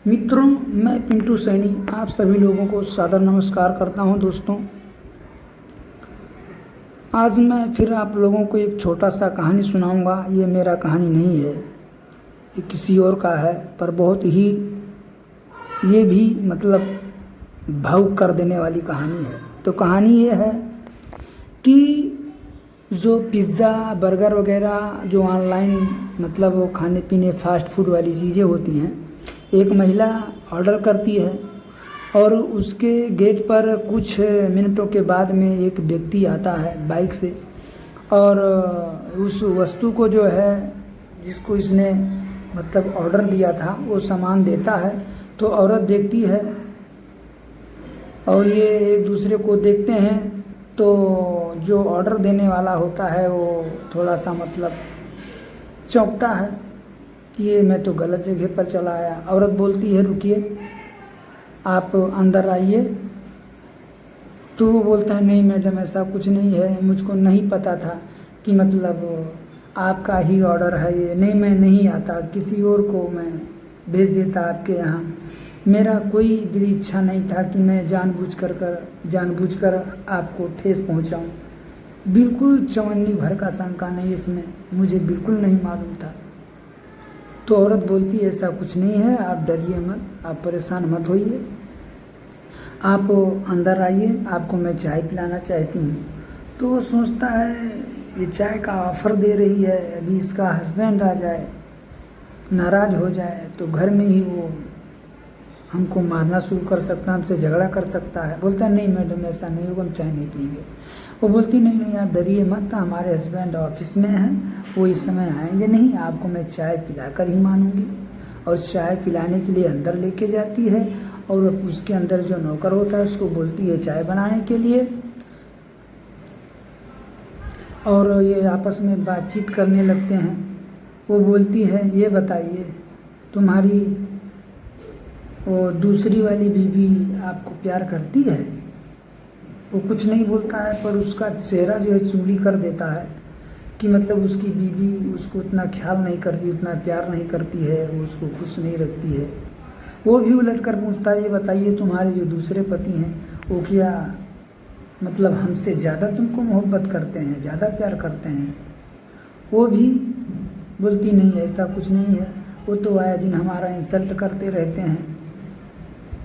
मित्रों, मैं पिंटू सैनी आप सभी लोगों को सादर नमस्कार करता हूं। दोस्तों, आज मैं फिर आप लोगों को एक छोटा सा कहानी सुनाऊंगा। ये मेरा कहानी नहीं है, ये किसी और का है, पर बहुत ही ये भी भावुक कर देने वाली कहानी है। तो कहानी ये है कि जो पिज़्ज़ा बर्गर वगैरह जो ऑनलाइन वो खाने पीने फास्ट फूड वाली चीज़ें होती हैं, एक महिला ऑर्डर करती है और उसके गेट पर कुछ मिनटों के बाद में एक व्यक्ति आता है बाइक से और उस वस्तु को जो है जिसको इसने ऑर्डर दिया था वो सामान देता है। तो औरत देखती है और ये एक दूसरे को देखते हैं। तो जो ऑर्डर देने वाला होता है वो थोड़ा सा चौंकता है कि ये मैं तो गलत जगह पर चला आया। औरत बोलती है, रुकिए, आप अंदर आइए। तो वो बोलता है, नहीं मैडम, ऐसा कुछ नहीं है, मुझको नहीं पता था कि आपका ही ऑर्डर है ये। नहीं, मैं नहीं आता, किसी और को मैं भेज देता आपके यहाँ। मेरा कोई दिल इच्छा नहीं था कि मैं जानबूझकर आपको ठेस पहुँचाऊँ। बिल्कुल चवन्नी भर का शंका नहीं इसमें, मुझे बिल्कुल नहीं मालूम था। तो औरत बोलती है, ऐसा कुछ नहीं है, आप डरिए मत, आप परेशान मत होइए, आप अंदर आइए, आपको मैं चाय पिलाना चाहती हूँ। तो वो सोचता है ये चाय का ऑफ़र दे रही है, अभी इसका हस्बैंड आ जाए, नाराज़ हो जाए तो घर में ही वो हमको मारना शुरू कर सकता है, हमसे झगड़ा कर सकता है। बोलता है, नहीं मैडम, ऐसा नहीं होगा, हम चाय नहीं पिएंगे। वो बोलती, नहीं नहीं, आप डरिए मत, हमारे हस्बैंड ऑफिस में हैं, वो इस समय आएंगे नहीं, आपको मैं चाय पिलाकर ही मानूंगी। और चाय पिलाने के लिए अंदर लेके जाती है और उसके अंदर जो नौकर होता है उसको बोलती है चाय बनाने के लिए। और ये आपस में बातचीत करने लगते हैं। वो बोलती है, ये बताइए, तुम्हारी वो दूसरी वाली बीवी आपको प्यार करती है? वो कुछ नहीं बोलता है, पर उसका चेहरा जो है चुगली कर देता है कि उसकी बीवी उसको उतना ख्याल नहीं करती, उतना प्यार नहीं करती है, वो उसको खुश नहीं रखती है। वो भी उलट कर पूछता है, ये बताइए, तुम्हारे जो दूसरे पति हैं वो क्या हमसे ज़्यादा तुमको मोहब्बत करते हैं, ज़्यादा प्यार करते हैं? वो भी बोलती, नहीं, ऐसा कुछ नहीं है, वो तो आए दिन हमारा इंसल्ट करते रहते हैं।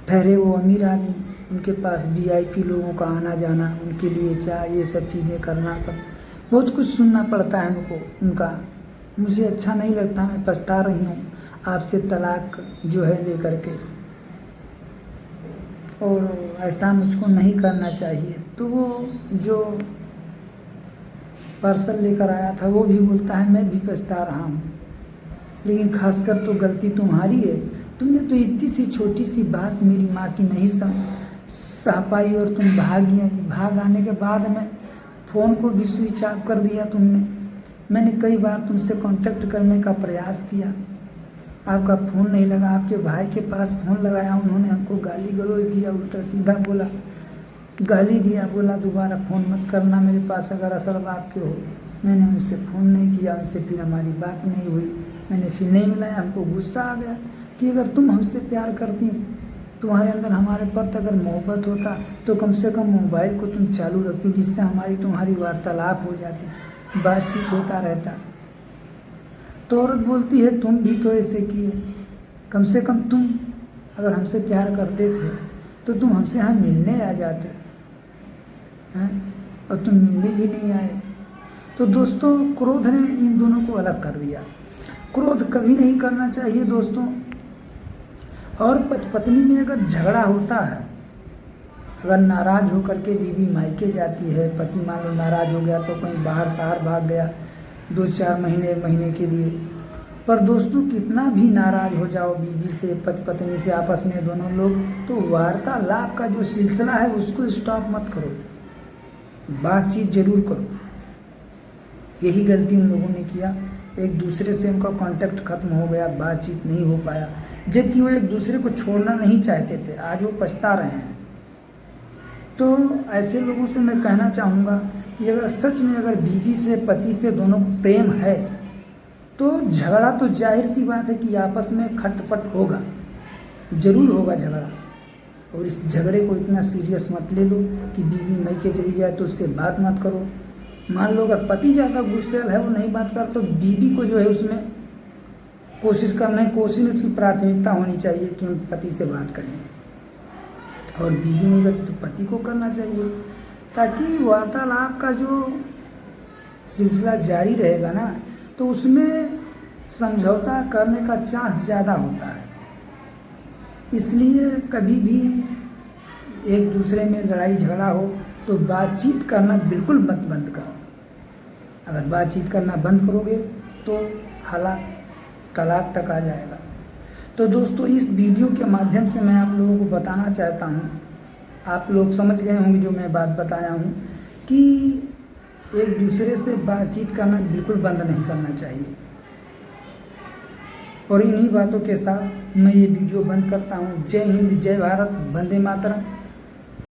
ठहरे वो अमीर आदमी, उनके पास VIP लोगों का आना जाना, उनके लिए चाय, ये सब चीज़ें करना, सब बहुत कुछ सुनना पड़ता है हमको उनका। मुझे अच्छा नहीं लगता, मैं पछता रही हूँ आपसे तलाक जो है लेकर के, और ऐसा मुझको नहीं करना चाहिए। तो वो जो पार्सल लेकर आया था वो भी बोलता है, मैं भी पछता रहा हूँ, लेकिन खासकर तो गलती तुम्हारी है। तुमने तो इतनी सी छोटी सी बात मेरी माँ की नहीं सह पाई और तुम भाग आने के बाद में फ़ोन को भी स्विच ऑफ कर दिया तुमने। मैंने कई बार तुमसे कांटेक्ट करने का प्रयास किया, आपका फ़ोन नहीं लगा। आपके भाई के पास फ़ोन लगाया, उन्होंने हमको गाली गलौज दिया, उल्टा सीधा बोला, गाली दिया, बोला दोबारा फ़ोन मत करना मेरे पास अगर असल बात के हो। मैंने उनसे फ़ोन नहीं किया, उनसे फिर हमारी बात नहीं हुई, मैंने फिर नहीं मिलाया। हमको गुस्सा आ गया कि अगर तुम हमसे प्यार करती, तुम्हारे अंदर हमारे प्रति अगर मोहब्बत होता तो कम से कम मोबाइल को तुम चालू रखती, जिससे हमारी तुम्हारी वार्तालाप हो जाती, बातचीत होता रहता। तो औरत बोलती है, तुम भी तो ऐसे किए, कम से कम तुम अगर हमसे प्यार करते थे तो तुम हमसे यहाँ मिलने आ जाते हैं, और तुम मिलने भी नहीं आए। तो दोस्तों, क्रोध ने इन दोनों को अलग कर दिया। क्रोध कभी नहीं करना चाहिए दोस्तों। और पत्नी में अगर झगड़ा होता है, अगर नाराज़ होकर के बीवी मायके जाती है, पति मान लो नाराज़ हो गया तो कहीं बाहर शहर भाग गया 2-4 महीने, 1 महीने के लिए। पर दोस्तों, कितना भी नाराज़ हो जाओ बीवी से, पत्नी से, आपस में दोनों लोग, तो वार्तालाप का जो सिलसिला है उसको स्टॉप मत करो, बातचीत जरूर करो। यही गलती उन लोगों ने किया, एक दूसरे से उनका कांटेक्ट खत्म हो गया, बातचीत नहीं हो पाया, जबकि वो एक दूसरे को छोड़ना नहीं चाहते थे। आज वो पछता रहे हैं। तो ऐसे लोगों से मैं कहना चाहूँगा कि अगर सच में अगर बीवी से, पति से दोनों को प्रेम है तो झगड़ा तो जाहिर सी बात है कि आपस में खटपट होगा। जरूर होगा झगड़ा। और इस झगड़े को इतना सीरियस मत ले लो कि बीवी मैके चली जाए तो उससे बात मत करो। मान लो अगर पति ज़्यादा गुस्सैल है, वो नहीं बात कर, तो बीवी को जो है उसमें कोशिश करना है, कोशिश उसकी प्राथमिकता होनी चाहिए कि हम पति से बात करें। और बीवी नहीं करती तो पति को करना चाहिए, ताकि वार्तालाप का जो सिलसिला जारी रहेगा ना, तो उसमें समझौता करने का चांस ज़्यादा होता है। इसलिए कभी भी एक दूसरे में लड़ाई झगड़ा हो तो बातचीत करना बिल्कुल मत बंद करो। अगर बातचीत करना बंद करोगे तो हालात तलाक तक आ जाएगा। तो दोस्तों, इस वीडियो के माध्यम से मैं आप लोगों को बताना चाहता हूँ, आप लोग समझ गए होंगे जो मैं बात बताया हूँ, कि एक दूसरे से बातचीत करना बिल्कुल बंद नहीं करना चाहिए। और इन्हीं बातों के साथ मैं ये वीडियो बंद करता हूँ। जय हिंद, जय भारत, वंदे मातरम।